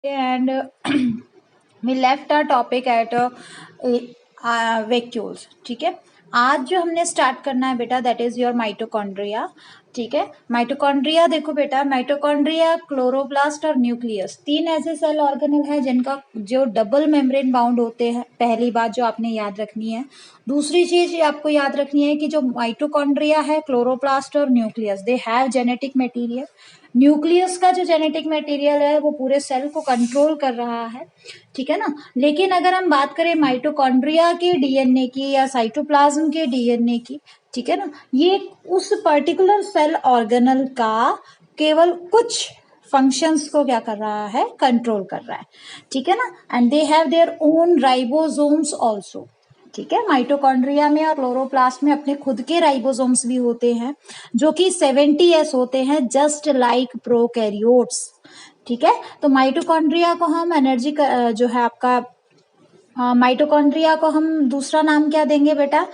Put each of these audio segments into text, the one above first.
and we left our topic at vacuoles. ठीक है, आज जो हमने स्टार्ट करना है बेटा दैट इज योर माइटोकॉन्ड्रिया. ठीक है, माइटोकॉन्ड्रिया देखो बेटा, माइटोकॉन्ड्रिया, क्लोरोप्लास्ट और न्यूक्लियस, तीन ऐसे सेल ऑर्गेनल है जिनका जो डबल मेम्ब्रेन बाउंड होते हैं. पहली बात जो आपने याद रखनी है. दूसरी चीज आपको याद रखनी है कि जो माइटोकॉन्ड्रिया है, क्लोरोप्लास्ट और nucleus, they have genetic material. Nucleus का जो जेनेटिक मटेरियल है वो पूरे सेल को कंट्रोल कर रहा है. ठीक है ना. लेकिन अगर हम बात करें माइटोकॉन्ड्रिया के डीएनए की या साइटोप्लाज्म के डीएनए की, ठीक है ना, ये उस पर्टिकुलर सेल ऑर्गेनल का केवल कुछ फंक्शंस को क्या कर रहा है, कंट्रोल कर रहा है. ठीक है ना. And they have their own ribosomes also. ठीक है, माइटोकॉन्ड्रिया में और क्लोरोप्लास्ट में अपने खुद के राइबोसोम्स भी होते हैं जो कि 70s होते हैं, जस्ट लाइक प्रोकैरियोट्स. ठीक है, तो माइटोकॉन्ड्रिया को हम एनर्जी जो है आपका माइटोकॉन्ड्रिया को हम दूसरा नाम क्या देंगे बेटा,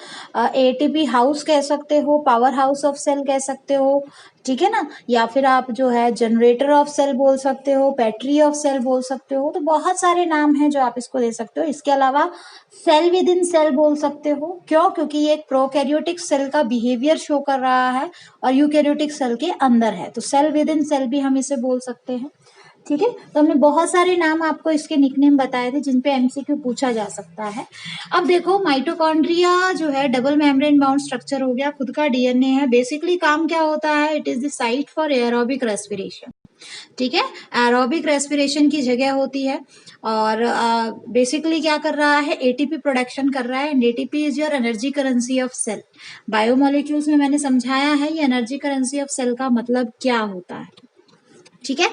एटीपी हाउस कह सकते हो, पावर हाउस ऑफ सेल कह सकते हो. ठीक है ना, या फिर आप जो है जनरेटर ऑफ सेल बोल सकते हो, बैटरी ऑफ सेल बोल सकते हो. तो बहुत सारे नाम हैं जो आप इसको दे सकते हो. इसके अलावा सेल विद इन सेल बोल सकते हो. क्यों? क्योंकि ये एक प्रोकैरियोटिक सेल का बिहेवियर शो कर रहा है और यूकैरियोटिक सेल के अंदर है, तो सेल विद इन सेल भी हम इसे बोल सकते हैं. ठीक है, तो हमने बहुत सारे नाम आपको इसके निकनेम बताए थे जिनपे एमसीक्यू पूछा जा सकता है. अब देखो, माइटोकॉन्ड्रिया जो है डबल मेम्ब्रेन बाउंड स्ट्रक्चर हो गया, खुद का डीएनए है. बेसिकली काम क्या होता है, it is the site for aerobic respiration. ठीक है, एरोबिक रेस्पिरेशन की जगह होती है और बेसिकली क्या कर रहा है, एटीपी प्रोडक्शन कर रहा है. And ATP is your energy currency of cell. Biomolecules में मैंने समझाया है ये एनर्जी करेंसी ऑफ सेल का मतलब क्या होता है. ठीक है,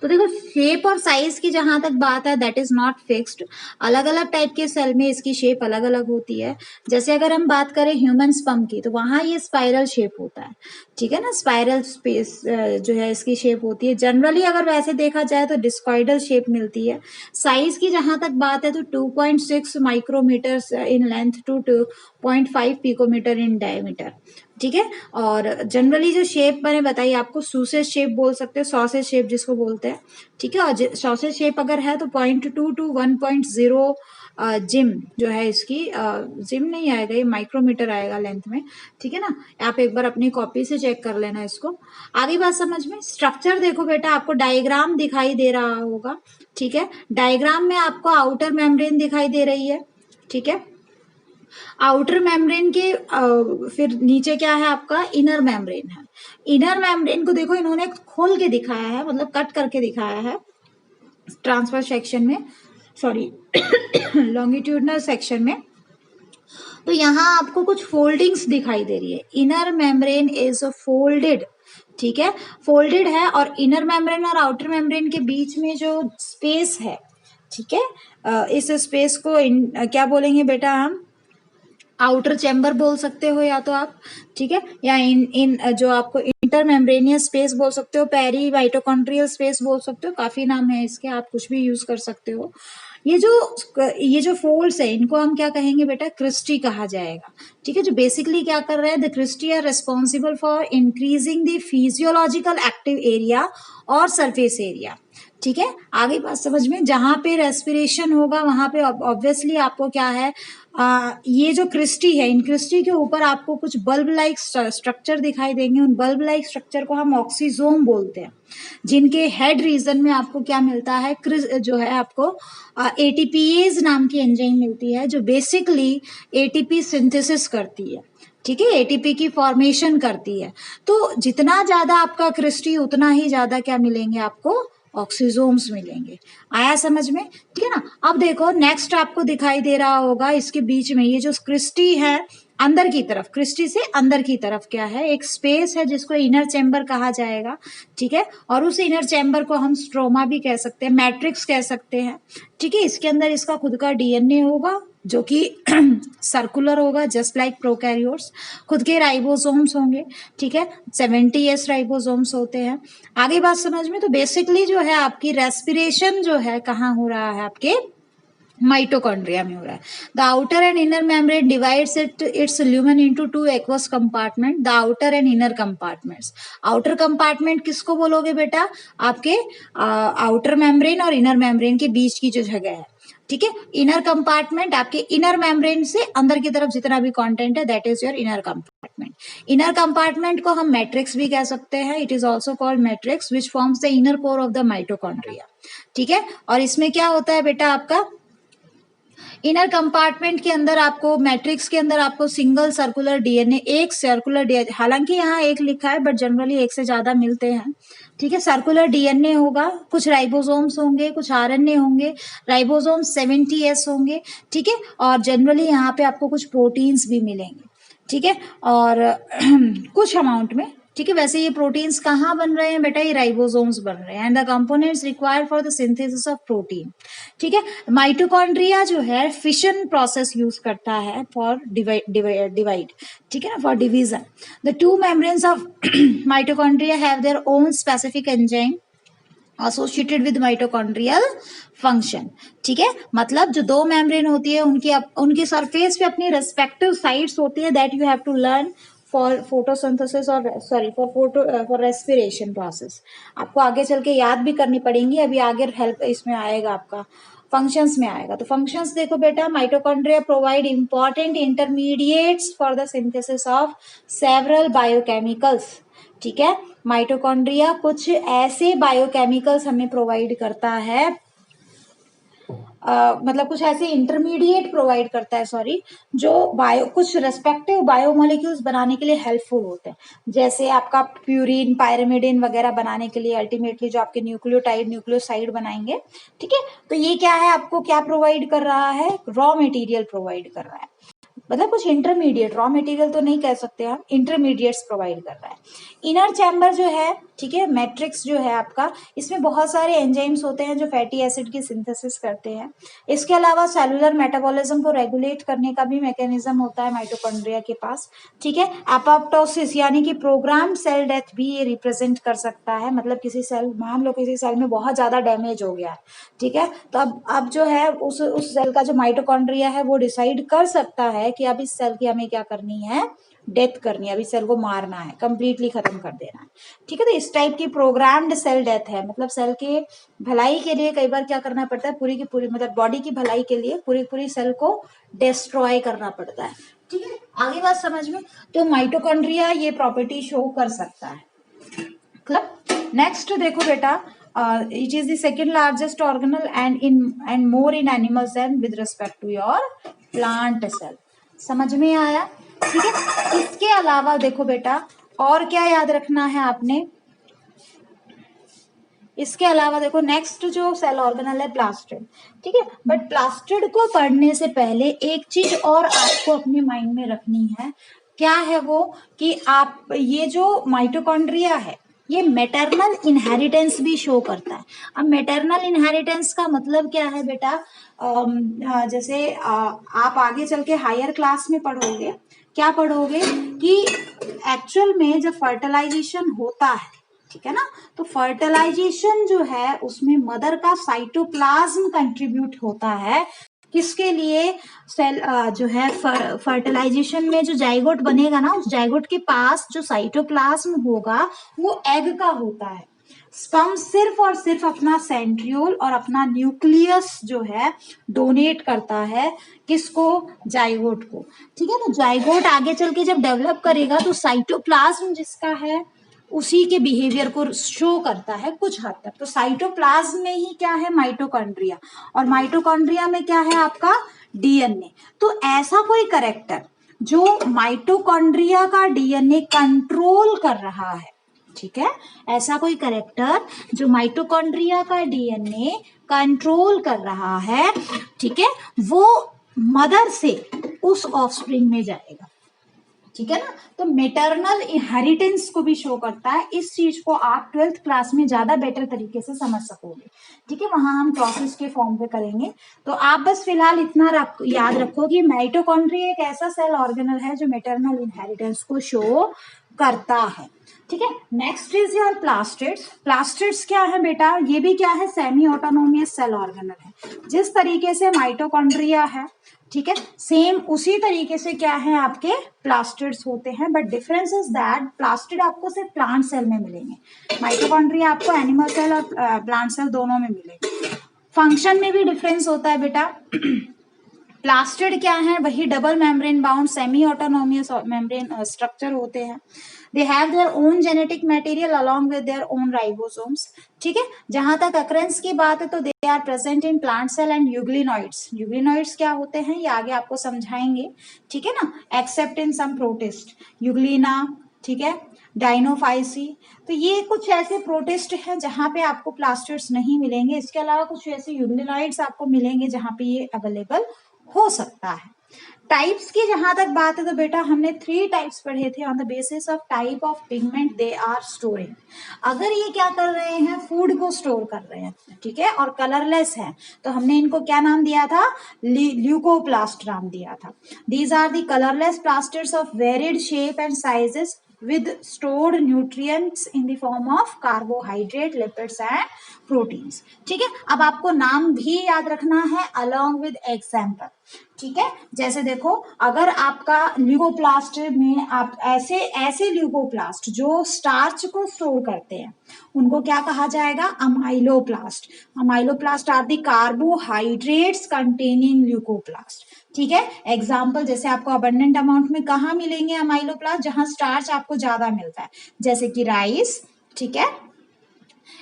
तो देखो शेप और साइज की जहां तक बात है दैट इज नॉट फिक्स्ड. अलग अलग टाइप के सेल में इसकी शेप अलग अलग होती है. जैसे अगर हम बात करें ह्यूमन स्पर्म की, तो वहां ये स्पाइरल शेप होता है. ठीक है ना, स्पाइरल स्पेस जो है इसकी शेप होती है. जनरली अगर वैसे देखा जाए तो डिस्कॉइडल शेप मिलती है. साइज की जहां तक बात है तो 2.6 micrometer in length to 2.5 picometer in diameter. ठीक है, और जनरली जो शेप मैंने बताई आपको, सूसेज शेप बोल सकते हैं, सॉसेज शेप जिसको बोलते हैं. ठीक है, और सॉसेज शेप अगर है तो 0.2 to 1.0 जिम जो है इसकी, जिम नहीं आएगा, ये माइक्रोमीटर आएगा लेंथ में. ठीक है ना, आप एक बार अपनी कॉपी से चेक कर लेना इसको. आगे बात समझ में. स्ट्रक्चर देखो बेटा, आपको डायग्राम दिखाई दे रहा होगा. ठीक है, डायग्राम में आपको आउटर मेम्ब्रेन दिखाई दे रही है. ठीक है, आउटर मेम्ब्रेन के फिर नीचे क्या है आपका, इनर मेम्ब्रेन है. इनर मेम्ब्रेन को देखो इन्होंने खोल के दिखाया है, मतलब कट करके दिखाया है ट्रांसफर सेक्शन में, सॉरी लॉन्गिट्यूडनल सेक्शन में. तो यहाँ आपको कुछ फोल्डिंग्स दिखाई दे रही है. Inner membrane is folded. ठीक है, फोल्डेड है, और इनर मेम्ब्रेन और आउटर मेम्ब्रेन के बीच में जो स्पेस है, ठीक है, इस स्पेस को क्या बोलेंगे बेटा हम, आउटर चैम्बर बोल सकते हो या तो आप. ठीक है, या इन जो आपको इंटर मेम्ब्रेनियस स्पेस बोल सकते हो, पेरी माइटोकॉन्ड्रियल स्पेस बोल सकते हो, काफी नाम है इसके, आप कुछ भी यूज कर सकते हो. ये जो फोल्ड्स है इनको हम क्या कहेंगे बेटा, क्रिस्टी कहा जाएगा. ठीक है, जो बेसिकली क्या कर रहे हैं, the cristae are responsible for increasing the physiological active area और सरफेस एरिया. ठीक है, आगे बात समझ में. जहां पे रेस्पिरेशन होगा वहां पे ऑब्वियसली आपको क्या है, ये जो क्रिस्टी है, इन क्रिस्टी के ऊपर आपको कुछ बल्ब लाइक स्ट्रक्चर दिखाई देंगे. उन बल्ब लाइक स्ट्रक्चर को हम ऑक्सीजोम बोलते हैं, जिनके हेड रीजन में आपको क्या मिलता है, जो है आपको एटीपीएज नाम की एंजाइम मिलती है जो बेसिकली एटीपी सिंथेसिस करती है. ठीक है, एटीपी की फॉर्मेशन करती है. तो जितना ज्यादा आपका क्रिस्टी उतना ही ज्यादा क्या मिलेंगे आपको, ऑक्सीजोम्स मिलेंगे. आया समझ में. ठीक है ना. अब देखो नेक्स्ट आपको दिखाई दे रहा होगा इसके बीच में ये जो क्रिस्टी है, अंदर की तरफ, क्रिस्टी से अंदर की तरफ क्या है, एक स्पेस है जिसको इनर चैम्बर कहा जाएगा. ठीक है, और उस इनर चैम्बर को हम स्ट्रोमा भी कह सकते हैं, मैट्रिक्स कह सकते हैं. ठीक है, इसके अंदर इसका खुद का डीएनए होगा जो कि सर्कुलर होगा, जस्ट लाइक प्रोकैरियोट्स. खुद के राइबोसोम्स होंगे. ठीक है, 70s राइबोसोम्स होते हैं. आगे बात समझ में. तो बेसिकली जो है आपकी रेस्पिरेशन जो है कहाँ हो रहा है, आपके माइटोकॉन्ड्रिया में हो रहा है। The outer and inner membrane divides it's lumen into two aqueous compartment, the outer and inner compartments. Outer compartment किसको बोलोगे बेटा? आपके आउटर मेम्ब्रेन और इनर मेम्ब्रेन के बीच की जो जगह है, ठीक है। इनर कंपार्टमेंट आपके इनर मेम्ब्रेन से अंदर की तरफ जितना भी कंटेंट है, that is your inner compartment. Inner compartment को हम मैट्रिक्स भी कह सकते हैं, it is also called matrix which forms the inner core of the mitochondria, ठीक है। और इसमें क्या होता है बेटा, आपका इनर कंपार्टमेंट के अंदर आपको, मैट्रिक्स के अंदर आपको सिंगल सर्कुलर डीएनए, एक सर्कुलर डीएनए, हालांकि यहाँ एक लिखा है बट जनरली एक से ज्यादा मिलते हैं, ठीक है। सर्कुलर डीएनए होगा, कुछ राइबोसोम्स होंगे, कुछ आरएनए होंगे, राइबोसोम 70S होंगे, ठीक है। और जनरली यहाँ पे आपको कुछ प्रोटीन्स भी मिलेंगे, ठीक है। और कुछ अमाउंट में, ठीक है। वैसे ये प्रोटीन्स कहाँ बन रहे हैं बेटा? ये राइबोसोम्स बन रहे हैं। And the components required for the synthesis of protein, ठीक है। माइटोकॉन्ड्रिया जो है फिशन प्रोसेस यूज करता है फॉर डिवाइड, ठीक है ना, for division. The two membranes of mitochondria have their own specific enzyme associated with mitochondrial function, ठीक है। मतलब जो दो मेम्ब्रेन होती है उनकी सरफेस पे अपनी रेस्पेक्टिव साइट्स होती है, that you have to learn for photosynthesis और सॉरी फॉर रेस्पिरेशन प्रोसेस। आपको आगे चल के याद भी करनी पड़ेंगी, अभी आगे हेल्प इसमें आएगा, आपका फंक्शंस में आएगा। तो फंक्शंस देखो बेटा, mitochondria provide important intermediates for the synthesis of several biochemicals, ठीक है। माइटोकॉन्ड्रिया कुछ ऐसे बायोकेमिकल्स हमें प्रोवाइड करता है, मतलब कुछ ऐसे इंटरमीडिएट प्रोवाइड करता है, सॉरी, जो कुछ रेस्पेक्टिव बायोमोलिक्यूल्स बनाने के लिए हेल्पफुल होते हैं। जैसे आपका प्यूरिन, पायरिमिडिन वगैरह बनाने के लिए अल्टीमेटली जो आपके न्यूक्लियोटाइड, न्यूक्लियोसाइड बनाएंगे, ठीक है। तो ये क्या है, आपको क्या प्रोवाइड कर रहा है? रॉ मटेरियल प्रोवाइड कर रहा है, मतलब कुछ इंटरमीडिएट, रॉ मटेरियल तो नहीं कह सकते हम, इंटरमीडिएट्स प्रोवाइड कर रहा है। इनर चैम्बर जो है, ठीक है, मैट्रिक्स जो है आपका, इसमें बहुत सारे एंजाइम्स होते हैं जो फैटी एसिड की सिंथेसिस करते हैं। इसके अलावा सेलुलर मेटाबॉलिज्म को रेगुलेट करने का भी मैकेनिज्म होता है माइटोकॉन्ड्रिया के पास, ठीक है। एपोप्टोसिस यानी कि प्रोग्राम सेल डेथ भी ये रिप्रेजेंट कर सकता है, मतलब किसी सेल, मान लो किसी सेल में बहुत ज्यादा डैमेज हो गया, ठीक है, तो अब जो है उस सेल का जो माइटोकॉन्ड्रिया है वो डिसाइड कर सकता है कि अब इस सेल की हमें क्या करनी है, डेथ करनी है, अभी सेल को मारना है, कंप्लीटली खत्म कर देना है, ठीक है। तो इस टाइप की प्रोग्राम्ड सेल डेथ है, मतलब सेल के भलाई के लिए कई बार क्या करना पड़ता है, पूरी की पूरी, मतलब बॉडी की भलाई के लिए पूरी पूरी सेल को डिस्ट्रॉय करना पड़ता है, ठीक है। आगे बात समझ में? तो माइटोकॉन्ड्रिया ये प्रॉपर्टी शो कर सकता है। मतलब नेक्स्ट देखो बेटा, it is the second largest organelle and more in animals than with respect to your plant cell. समझ में आया? ठीक है। इसके अलावा देखो बेटा, और क्या याद रखना है आपने, इसके अलावा देखो नेक्स्ट जो सेल ऑर्गेनल है प्लास्टिड, ठीक है। बट प्लास्टिड को पढ़ने से पहले एक चीज और आपको अपने माइंड में रखनी है, क्या है वो, कि आप ये जो माइटोकॉन्ड्रिया है ये मैटरनल इनहेरिटेंस भी शो करता है। अब मैटरनल इनहेरिटेंस का मतलब क्या है बेटा, जैसे आप आगे चल के हायर क्लास में पढ़ोगे, क्या पढ़ोगे कि एक्चुअल में जब फर्टिलाइजेशन होता है, ठीक है ना, तो फर्टिलाइजेशन जो है उसमें मदर का साइटोप्लाज्म कंट्रीब्यूट होता है, किसके लिए, सेल जो है फर्टिलाइजेशन में जो जाइगोट बनेगा ना, उस जाइगोट के पास जो साइटोप्लाज्म होगा वो एग का होता है। स्पर्म सिर्फ और सिर्फ अपना सेंट्रियोल और अपना न्यूक्लियस जो है डोनेट करता है, किसको, जाइगोट को, ठीक है। तो जाइगोट आगे चल के जब डेवलप करेगा तो साइटोप्लाज्म जिसका है उसी के बिहेवियर को शो करता है कुछ हद तक। तो साइटोप्लाज्म में ही क्या है, माइटोकॉन्ड्रिया, और माइटोकॉन्ड्रिया में क्या है आपका, डीएनए। तो ऐसा कोई कैरेक्टर जो माइटोकॉन्ड्रिया का डीएनए कंट्रोल कर रहा है, ठीक है, ऐसा कोई कैरेक्टर जो माइटोकॉन्ड्रिया का डीएनए कंट्रोल कर रहा है, ठीक है, वो मदर से उस ऑफस्प्रिंग में जाएगा, ठीक है ना। तो मेटरनल इनहेरिटेंस को भी शो करता है। इस चीज को आप 12th क्लास में ज्यादा बेटर तरीके से समझ सकोगे, ठीक है, वहां हम प्रोसेस के फॉर्म पे करेंगे। तो आप बस फिलहाल इतना याद रखो कि माइटोकॉन्ड्रिया एक ऐसा सेल ऑर्गेनल है जो मेटरनल इनहेरिटेंस को शो करता है। ठीक है, next is your plastids. Plastids क्या है बेटा, ये भी क्या है, सेमी ऑटोनोमियस सेल ऑर्गेनल है। जिस तरीके से माइटोकॉन्ड्रिया है, ठीक है, सेम उसी तरीके से क्या है आपके प्लास्टिड्स होते हैं, but difference is that plastid आपको सिर्फ प्लांट सेल में मिलेंगे, माइटोकॉन्ड्रिया आपको एनिमल सेल और प्लांट सेल दोनों में मिलेंगे। फंक्शन में भी डिफरेंस होता है बेटा। प्लास्टिड क्या है, वही double membrane bound semi autonomous membrane structure होते हैं। They have their own genetic material along with their own ribosomes. ठीक है, जहां तक अक्रेंस की बात है तो they are present in plant cell and euglenoids. Euglenoids क्या होते हैं ये आगे आपको समझाएंगे, ठीक है ना, except in some protist, Euglena, ठीक है, डाइनोफाइसी। तो ये कुछ ऐसे प्रोटिस्ट हैं जहां पे आपको प्लास्टिड्स नहीं मिलेंगे। इसके अलावा कुछ ऐसे यूग्लिनॉइड्स आपको मिलेंगे जहां पे ये अवेलेबल हो सकता है। टाइप्स की जहां तक बात है तो बेटा हमने 3 टाइप्स पढ़े थे। On the basis of type of pigment they are storing. अगर ये क्या कर रहे हैं, फूड को स्टोर कर रहे हैं, ठीक है, और कलरलेस है, तो हमने इनको क्या नाम दिया था, ल्यूकोप्लास्ट नाम दिया था। These are the colourless plastids of varied shape and sizes with stored nutrients in the form of carbohydrate, lipids and proteins। ठीक है, अब आपको नाम भी याद रखना है along with example। ठीक है, जैसे देखो अगर आपका ल्यूकोप्लास्ट में आप ऐसे ल्यूकोप्लास्ट जो स्टार्च को स्टोर करते हैं उनको क्या कहा जाएगा, amyloplast. Amyloplast are the carbohydrates containing leucoplast. ठीक है, एग्जाम्पल जैसे आपको अबंडेंट अमाउंट में कहाँ मिलेंगे अमाइलोप्लास्ट, जहां स्टार्च आपको ज्यादा मिलता है, जैसे कि राइस, ठीक है,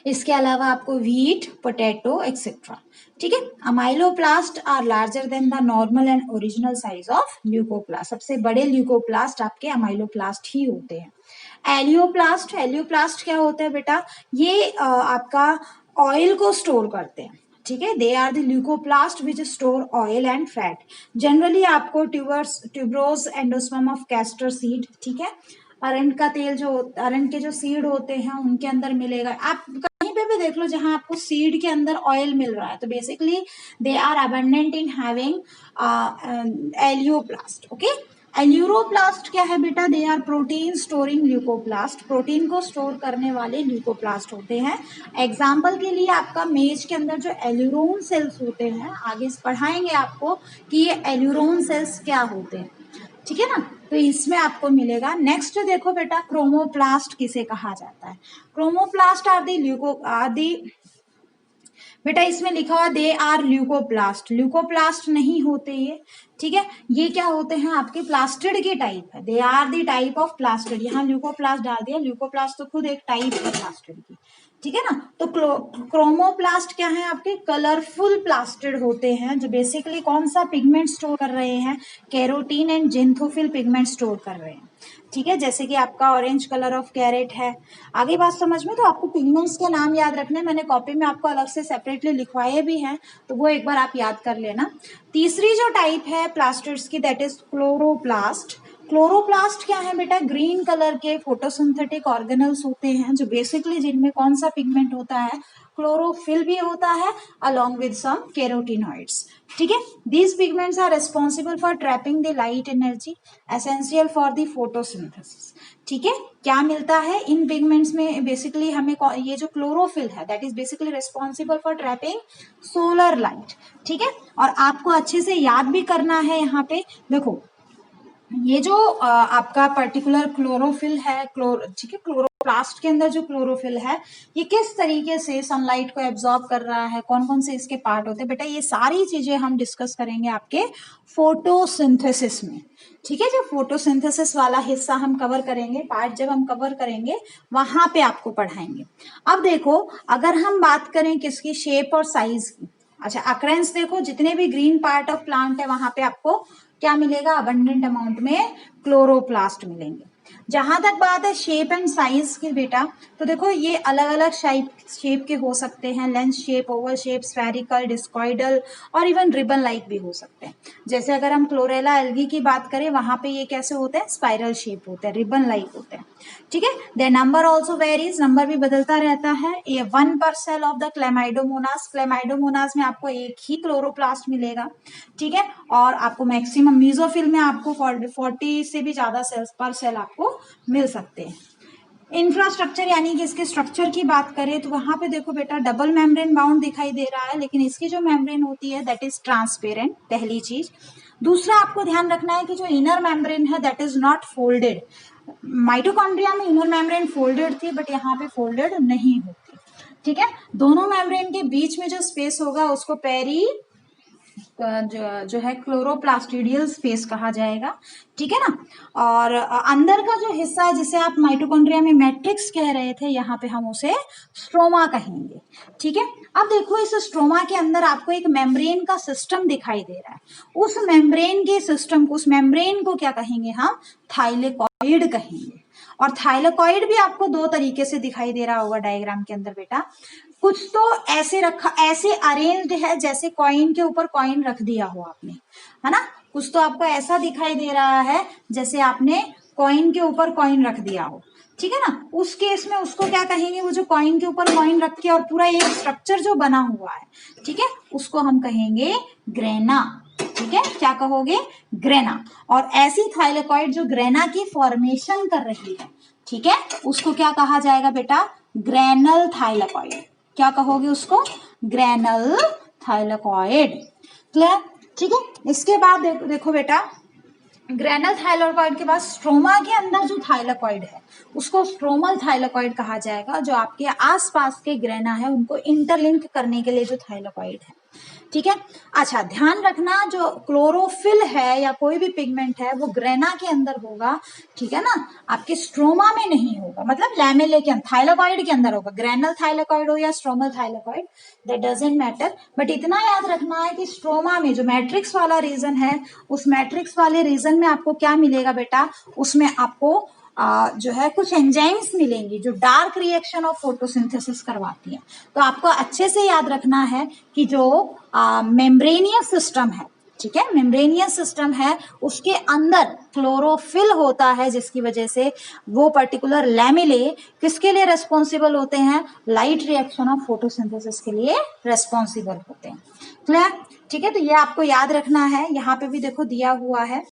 इसके अलावा आपको व्हीट, पोटैटो एक्सेट्रा। ठीक है, amyloplast are larger than the normal and original size of leucoplast. सबसे बड़े ल्यूकोप्लास्ट आपके अमाइलोप्लास्ट ही होते हैं। एलियोप्लास्ट, एलियोप्लास्ट क्या होता है बेटा, ये आपका ऑयल को स्टोर करते हैं। ठीक है, they are the leucoplast which store oil and fat. Generally आपको tuberose endosperm of castor seed, ठीक है, अरंड का तेल जो अरंड के जो सीड होते हैं उनके अंदर मिलेगा। आप कहीं पे भी देख लो जहां आपको सीड के अंदर ऑयल मिल रहा है, तो basically they are abundant in having elaioplast. Okay, aleuroplast क्या है बेटा, they are protein storing leucoplast. Protein को स्टोर करने वाले ल्यूकोप्लास्ट होते हैं। एग्जाम्पल के लिए आपका मेज के अंदर जो एल्यूरोन सेल्स होते हैं, आगे पढ़ाएंगे आपको कि ये एल्यूरोन सेल्स क्या होते हैं। ठीक है ना, तो इसमें आपको मिलेगा। नेक्स्ट देखो बेटा, क्रोमोप्लास्ट किसे कहा जाता है। क्रोमोप्लास्ट आर दी बेटा इसमें लिखा हुआ दे आर ल्यूकोप्लास्ट, ल्यूकोप्लास्ट नहीं होते ये। ठीक है, ये क्या होते हैं आपके प्लास्टिड के टाइप है, they are the type of plastid. यहाँ ल्यूकोप्लास्ट डाल दिया, ल्यूकोप्लास्ट तो खुद एक टाइप है प्लास्टिड की। ठीक है ना, तो क्रोमोप्लास्ट क्या है आपके, कलरफुल प्लास्टिड होते हैं जो बेसिकली कौन सा पिगमेंट स्टोर कर रहे हैं, कैरोटीन एंड जिंथोफिल पिगमेंट स्टोर कर रहे हैं। ठीक है, जैसे कि आपका ऑरेंज कलर ऑफ कैरेट है। आगे बात समझ में, तो आपको पिगमेंट्स के नाम याद रखने, मैंने कॉपी में आपको अलग से सेपरेटली लिखवाए भी हैं, तो वो एक बार आप याद कर लेना। तीसरी जो टाइप है प्लास्टिड्स की, दैट इज क्लोरोप्लास्ट। क्लोरोप्लास्ट क्या है बेटा, ग्रीन कलर के फोटोसिंथेटिक ऑर्गेनल्स होते हैं जो बेसिकली जिनमें कौन सा पिगमेंट होता है, क्लोरोफिल भी होता है along with some carotenoids। ठीक है, these pigments are responsible for trapping the light energy essential for the photosynthesis। ठीक है, क्या मिलता है इन पिगमेंट्स में, बेसिकली हमें ये जो क्लोरोफिल है that is basically responsible for trapping solar light. ठीक है, और आपको अच्छे से याद भी करना है। यहाँ पे देखो ये जो आपका पर्टिकुलर क्लोरोफिल है, ठीक है, क्लोरोप्लास्ट के अंदर जो क्लोरोफिल है ये किस तरीके से सनलाइट को एब्जॉर्ब कर रहा है, कौन कौन से इसके पार्ट होते हैं, बेटा ये सारी चीजें हम डिस्कस करेंगे आपके फोटोसिंथेसिस में। ठीक है, जो फोटोसिंथेसिस वाला हिस्सा हम कवर करेंगे, पार्ट जब हम कवर करेंगे वहां पे आपको पढ़ाएंगे। अब देखो अगर हम बात करें किसकी, शेप और साइज की। अच्छा, अक्रेंस देखो, जितने भी ग्रीन पार्ट ऑफ प्लांट है वहां पे आपको क्या मिलेगा, अबंडेंट अमाउंट में क्लोरोप्लास्ट मिलेंगे। जहां तक बात है शेप एंड साइज की बेटा, तो देखो ये अलग अलग शेप के हो सकते हैं, lens shape, Oval shape, spherical, discoidal और इवन रिबन लाइक भी हो सकते हैं। जैसे अगर हम क्लोरेला एल्गी की बात करें वहां पे ये कैसे होते हैं, स्पाइरल शेप होते हैं, रिबन लाइक होते हैं। ठीक है, their number also varies, number भी बदलता रहता है। ये 1 पर cell of the Chlamydomonas, Chlamydomonas में आपको एक ही क्लोरोप्लास्ट मिलेगा। ठीक है, और आपको मैक्सिमम मीजोफिल में आपको 40 से भी ज्यादा सेल्स पर सेल आपको आपको मिल सकते हैं। इंफ्रास्ट्रक्चर यानी कि इसके स्ट्रक्चर की बात करें तो वहां पे देखो बेटा डबल मेम्ब्रेन बाउंड दिखाई दे रहा है, लेकिन इसकी जो मेम्ब्रेन होती है दैट इज ट्रांसपेरेंट, पहली चीज। दूसरा आपको ध्यान रखना है कि जो इनर मेम्ब्रेन है that is not folded. Mitochondria में इनर मेम्ब्रेन फोल्डेड थी, बट यहाँ पे फोल्डेड नहीं होती, ठीक है। दोनों मेम्ब्रेन के बीच में जो स्पेस होगा उसको पेरी जो है क्लोरोप्लास्टिडियल स्पेस कहा जाएगा, ठीक है ना। और अंदर का जो हिस्सा है जिसे आप माइटोकॉन्ड्रिया में मैट्रिक्स कह रहे थे, यहाँ पे हम उसे स्ट्रोमा कहेंगे, ठीक है। अब देखो इस स्ट्रोमा के अंदर आपको एक मेम्ब्रेन का सिस्टम दिखाई दे रहा है। उस मेम्ब्रेन के सिस्टम को, उस मेम्ब्रेन को क्या कहेंगे हम? थाइलेकॉइड कहेंगे। और थाइलेकॉइड भी आपको दो तरीके से दिखाई दे रहा होगा डायग्राम के अंदर बेटा। कुछ तो ऐसे रखा, ऐसे अरेंज्ड है जैसे कॉइन के ऊपर कॉइन रख दिया हो आपने, है ना। कुछ तो आपको ऐसा दिखाई दे रहा है जैसे आपने कॉइन के ऊपर कॉइन रख दिया हो, ठीक है ना। उस केस में उसको क्या कहेंगे? वो जो कॉइन के ऊपर कॉइन रख के और पूरा एक स्ट्रक्चर जो बना हुआ है, ठीक है, उसको हम कहेंगे ग्रेना, ठीक है। क्या कहोगे? ग्रेना। और ऐसी थाइलेकॉइड जो ग्रेना की फॉर्मेशन कर रही है, ठीक है, उसको क्या कहा जाएगा बेटा? Granal thylakoid. क्या कहोगे उसको? Granal thylakoid. क्लियर? ठीक है। इसके बाद देखो बेटा, ग्रेनल थाइलेकॉइड के बाद स्ट्रोमा के अंदर जो थाइलेकॉइड है उसको स्ट्रोमल थाइलेकॉइड कहा जाएगा। जो आपके आसपास के ग्रेना है उनको इंटरलिंक करने के लिए जो थाइलेकॉइड है, ठीक है। अच्छा, ध्यान रखना जो क्लोरोफिल है या कोई भी पिगमेंट है वो ग्रेना के अंदर होगा, ठीक है ना, आपके स्ट्रोमा में नहीं होगा। मतलब लैमेले के अंदर, थाइलेकॉइड के अंदर होगा। ग्रेनल थाइलेकॉइड हो या stromal thylakoid, that doesn't matter. But इतना याद रखना है कि स्ट्रोमा में जो मैट्रिक्स वाला रीजन है, उस मैट्रिक्स वाले रीजन में आपको क्या मिलेगा बेटा? उसमें आपको जो है कुछ एंजाइम्स मिलेंगी जो डार्क रिएक्शन ऑफ फोटोसिंथेसिस करवाती है। तो आपको अच्छे से याद रखना है कि जो मेम्ब्रेनियस सिस्टम है, ठीक है, मेम्ब्रेनियस सिस्टम है, उसके अंदर क्लोरोफिल होता है, जिसकी वजह से वो पर्टिकुलर लैमिले किसके लिए रेस्पॉन्सिबल होते हैं? लाइट रिएक्शन ऑफ फोटोसिंथेसिस के लिए रेस्पॉन्सिबल होते हैं। क्लियर? ठीक है, तो ये आपको याद रखना है। यहाँ पे भी देखो दिया हुआ है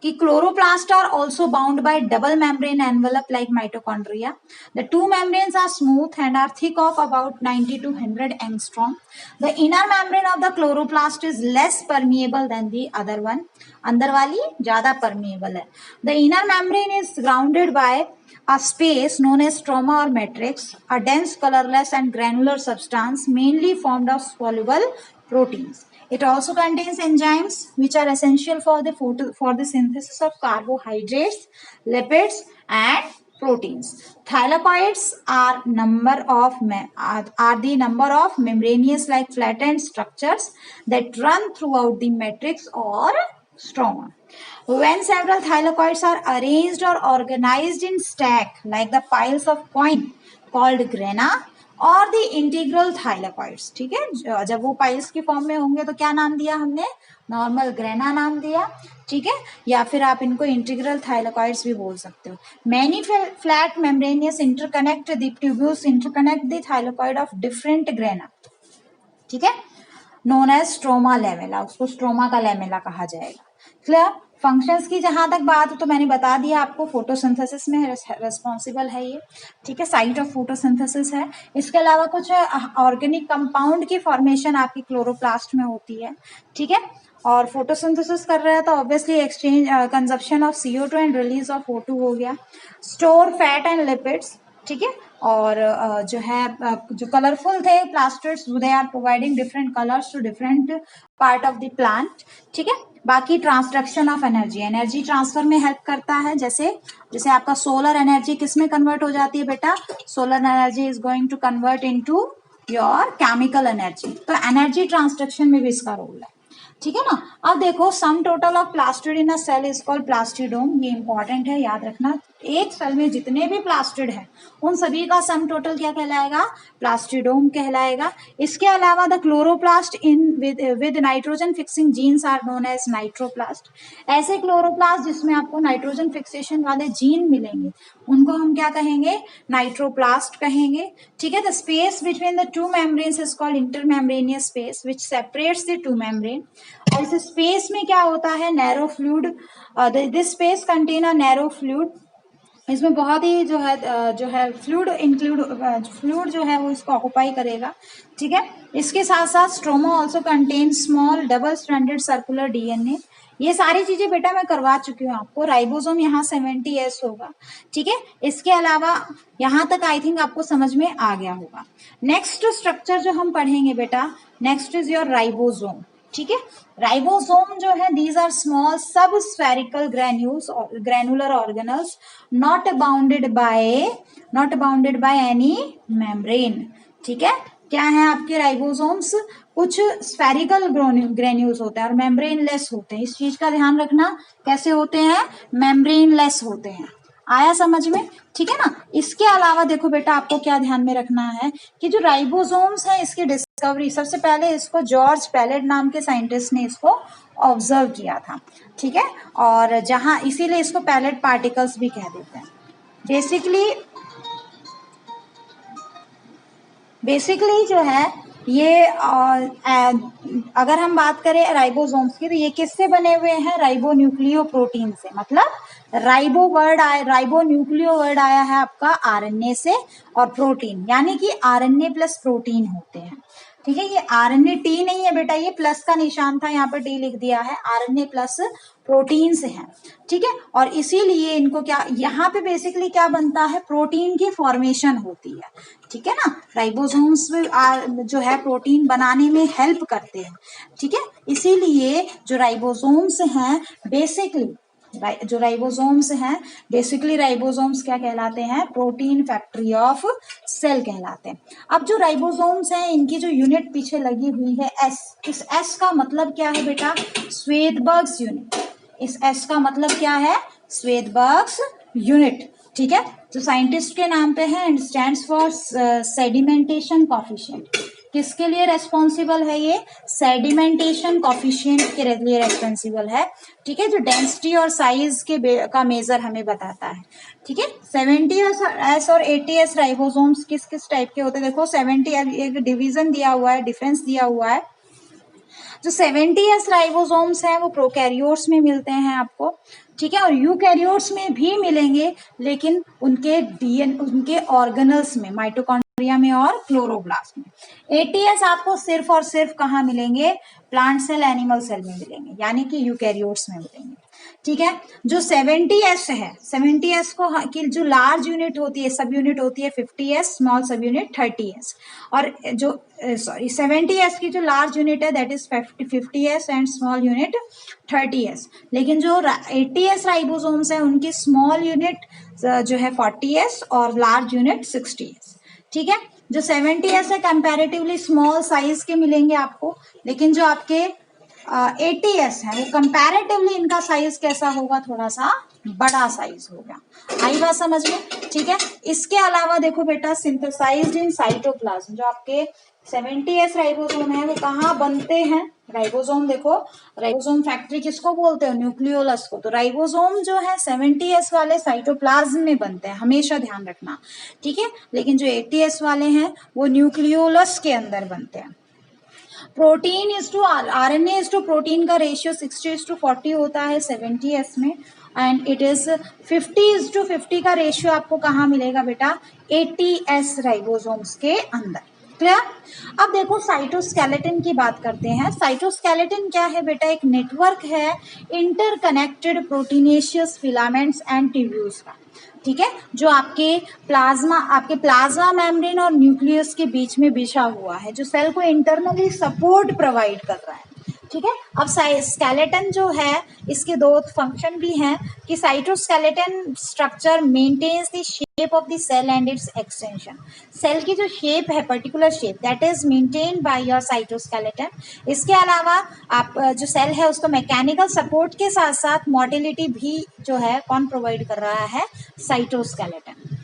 कि chloroplasts are also bound by double membrane envelope like mitochondria. The two membranes are smooth and are thick of about 90 to 100 angstrom. The inner membrane of the chloroplast is less permeable than the other one. अंदर वाली ज्यादा permeable है. The inner membrane is surrounded by a space known as stroma or matrix, a dense colorless and granular substance mainly formed of soluble proteins. It also contains enzymes which are essential for the synthesis of carbohydrates, lipids, and proteins. Thylakoids are the number of membranous like flattened structures that run throughout the matrix or stroma. When several thylakoids are arranged or organized in stack like the piles of coin called grana और दी integral thylakoids, ठीक है, जब वो piles की form में होंगे तो क्या नाम दिया हमने? नॉर्मल ग्रेना नाम दिया, ठीक है, या फिर आप इनको इंटीग्रल थाइलेकॉइड्स भी बोल सकते हो। Many flat membranosus interconnect the tubules interconnect the thylakoid of different grana, ठीक है, नोन एज स्ट्रोमा लेमेला, उसको स्ट्रोमा का लेमेला कहा जाएगा। क्लियर? फंक्शंस की जहां तक बात तो मैंने बता दिया आपको, फोटोसिंथेसिस में रेस्पॉन्सिबल है ये, ठीक है, साइट ऑफ फोटोसिंथेसिस है। इसके अलावा कुछ ऑर्गेनिक कंपाउंड की फॉर्मेशन आपकी क्लोरोप्लास्ट में होती है, ठीक है, और फोटोसिंथेसिस कर रहा है तो obviously exchange consumption of CO2 and release of O2 हो गया। स्टोर फैट एंड लिपिड्स, ठीक है, और जो है जो कलरफुल थे plastids, they are providing different colours to different part of the plant, ठीक है। बाकी transduction of energy, energy transfer में हेल्प करता है। जैसे आपका सोलर एनर्जी किस में कन्वर्ट हो जाती है बेटा? Solar energy is going to convert into your chemical energy, तो एनर्जी ट्रांसडक्शन में भी इसका रोल है, ठीक है ना। अब देखो sum total of plastid in a cell is called plastidome. ये इंपॉर्टेंट है, याद रखना। एक सेल में जितने भी प्लास्टिड है उन सभी का सम टोटल क्या कहलाएगा? प्लास्टिडोम कहलाएगा। इसके अलावा the chloroplast in with nitrogen fixing genes are known as nitroplast. ऐसे क्लोरोप्लास्ट जिसमें आपको नाइट्रोजन फिक्सेशन वाले जीन मिलेंगे उनको हम क्या कहेंगे? नाइट्रोप्लास्ट कहेंगे, ठीक है। The space between the two membranes is called intermembranous space which separates the two membrane. और इस स्पेस में क्या होता है, narrow fluid, this space contain a narrow fluid, इसमें बहुत ही जो है फ्लूइड जो है वो इसको ऑक्युपाई करेगा, ठीक है। इसके साथ साथ stroma also contain small double stranded circular DNA. ये सारी चीजें बेटा मैं करवा चुकी हूँ आपको। राइबोसोम यहाँ 70S होगा, ठीक है। इसके अलावा यहाँ तक आई थिंक आपको समझ में आ गया होगा। नेक्स्ट स्ट्रक्चर जो हम पढ़ेंगे बेटा, नेक्स्ट इज योर राइबोसोम, ठीक है। राइबोसोम जो है, दीज आर स्मॉल सब spherical granular organelles not bounded by any membrane, ठीक है। क्या है आपके राइबोसोम्स, कुछ स्फेरिकल ग्रेन्यूल्स होते हैं और मेम्ब्रेन लेस होते हैं। इस चीज का ध्यान रखना, कैसे होते हैं, मेम्ब्रेन लेस होते हैं। आया समझ में, ठीक है ना। इसके अलावा देखो बेटा, आपको क्या ध्यान में रखना है कि जो राइबोसोम्स है, इसकी डिस्कवरी सबसे पहले इसको जॉर्ज पैलेट नाम के साइंटिस्ट ने इसको ऑब्जर्व किया था, ठीक है। और जहां इसीलिए इसको पैलेट पार्टिकल्स भी कह देते हैं। बेसिकली जो है ये अगर हम बात करें राइबोसोम्स की, तो ये किससे बने हुए हैं, राइबो न्यूक्लियो प्रोटीन से। मतलब राइबो न्यूक्लियो वर्ड आया है आपका आरएनए से, और प्रोटीन यानी कि आरएनए प्लस प्रोटीन होते हैं, ठीक है। ये आरएनए टी नहीं है बेटा, ये प्लस का निशान था, यहाँ पर टी लिख दिया है, आरएनए प्लस प्रोटीन से है, ठीक है। और इसीलिए इनको क्या, यहाँ पे बेसिकली क्या बनता है, प्रोटीन की फॉर्मेशन होती है, ठीक है ना। राइबोसोम्स जो है प्रोटीन बनाने में हेल्प करते हैं, ठीक है। इसीलिए जो राइबोसोम्स हैं बेसिकली राइबोसोम्स क्या कहलाते हैं, प्रोटीन फैक्ट्री ऑफ सेल कहलाते हैं। अब जो राइबोसोम्स हैं, इनकी जो यूनिट पीछे लगी हुई है एस, इस एस का मतलब क्या है बेटा, श्वेतबर्ग्स यूनिट। इस एस का मतलब क्या है, श्वेतबर्ग्स यूनिट, ठीक है। जो साइंटिस्ट के नाम पे है, and stands for sedimentation coefficient. किसके लिए रेस्पॉन्सिबल है ये, सेडिमेंटेशन कॉफिशिएंट के लिए रेस्पॉन्सिबल है, ठीक है। जो डेंसिटी और साइज का मेजर हमें बताता है, ठीक है। 70S और 80S राइबोसोम्स किस किस टाइप के होते हैं, देखो 70 एक डिवीजन दिया हुआ है, डिफरेंस दिया हुआ है। जो 70S राइबोसोम्स हैं वो प्रोकैरियोट्स में मिलते हैं आपको, ठीक है। और यूकैरियोट्स में भी मिलेंगे, लेकिन उनके ऑर्गेनल्स में, माइटोकॉन्ड्रिया में और क्लोरोप्लास्ट में। 80S आपको सिर्फ और सिर्फ कहाँ मिलेंगे, प्लांट सेल, एनिमल सेल में मिलेंगे, यानी कि यूकैरियोट्स में मिलेंगे, ठीक है। जो 70S है, 70S को की जो लार्ज यूनिट होती है, सब यूनिट होती है 50S, स्मॉल सब यूनिट 30S। और जो 70S की जो लार्ज यूनिट है that is 50S and small unit 30S। लेकिन जो 80S राइबोसोम्स है, उनकी स्मॉल यूनिट जो है 40S और लार्ज यूनिट 60S, ठीक है। जो 70S है कंपैरेटिवली स्मॉल साइज के मिलेंगे आपको, लेकिन जो आपके 80S है वो कंपैरेटिवली इनका साइज कैसा होगा, थोड़ा सा बड़ा साइज होगा। आई बात समझ में, ठीक है। इसके अलावा देखो बेटा, सिंथेसाइज्ड इन साइटोप्लाज्म, जो आपके 70S राइबोसोम है वो कहाँ बनते हैं, राइबोसोम देखो, राइबोसोम फैक्ट्री किसको बोलते हो, न्यूक्लियोलस को। तो राइबोसोम जो है 70S वाले साइटोप्लाज्म में बनते हैं, हमेशा ध्यान रखना, ठीक है। लेकिन जो 80S वाले हैं वो न्यूक्लियोलस के अंदर बनते हैं। Protein is to RNA is to protein का रेशियो 60:40 होता है 70S में, एंड इट इज 50:50 का रेशियो आपको कहाँ मिलेगा बेटा, 80S राइबोसोम्स के अंदर। क्लियर। अब देखो साइटोस्केलेटन की बात करते हैं। साइटोस्केलेटन क्या है बेटा, एक नेटवर्क है interconnected proteinaceous filaments and tubules का, ठीक है, जो आपके प्लाज्मा मेम्ब्रेन और न्यूक्लियस के बीच में बिछा हुआ है, जो सेल को इंटरनली सपोर्ट प्रोवाइड कर रहा है, ठीक है। अब स्केलेटन जो है, इसके दो फंक्शन भी हैं कि cytoskeleton structure maintains the shape of the cell and its extension. Cell की जो शेप है, particular shape, that is maintained by your cytoskeleton. इसके अलावा आप जो सेल है उसको मैकेनिकल सपोर्ट के साथ साथ मोटिलिटी भी जो है कौन प्रोवाइड कर रहा है, साइटोस्केलेटन।